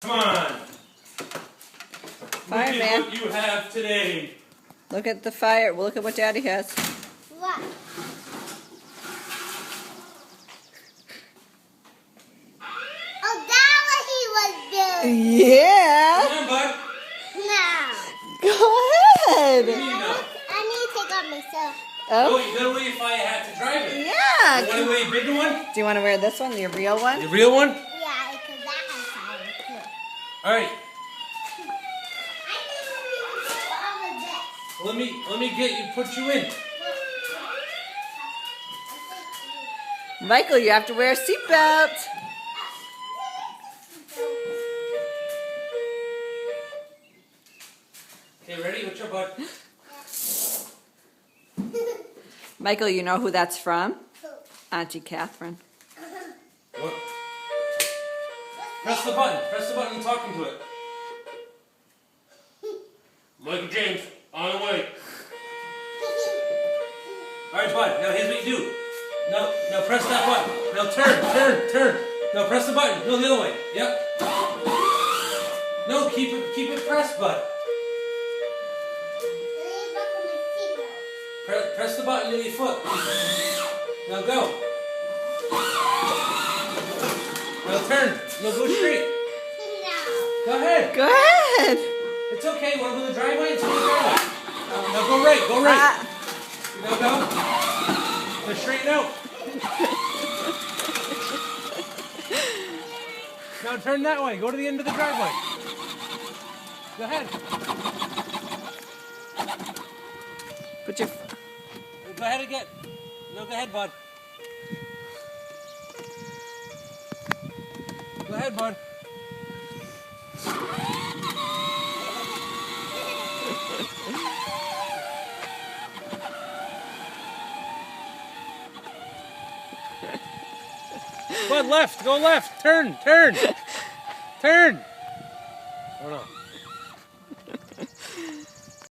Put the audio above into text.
Come on. Fireman. Look at what you have today. Look at the fire. Look at what Daddy has. What? Oh, that's what he was doing. Yeah. Come on, bud. No. Go ahead. What do you know? I need to take off myself. Oh, Oh. you gotta wait if I had to drive it. Yeah. You want to wear a bigger one? Do you want to wear this one, the real one? The real one? Yeah, because that has fire too. All right. I think we need to do all of this. Let me get you. Put you in. Michael, you have to wear a seatbelt. Okay, ready? What's your bud? Michael, you know who that's from? Auntie Catherine. What? Press the button. Press the button and talk into it. Michael James, on the way. All right, bud. Now here's what you do. No, press that button. Now turn. No, press the button. No, the other way. Yep. No, keep it pressed, bud. Press the button with your foot. Now go. Now turn. No, go straight. Go ahead. Go ahead. It's okay. Want to go to the driveway? It's in the driveway. Now go right. Go right. Now go. Now straighten out. Now turn that way. Go to the end of the driveway. Go ahead. Put your. Go ahead again. No, go ahead, bud. Go ahead, bud. Bud, left. Go left. Turn. Oh, no.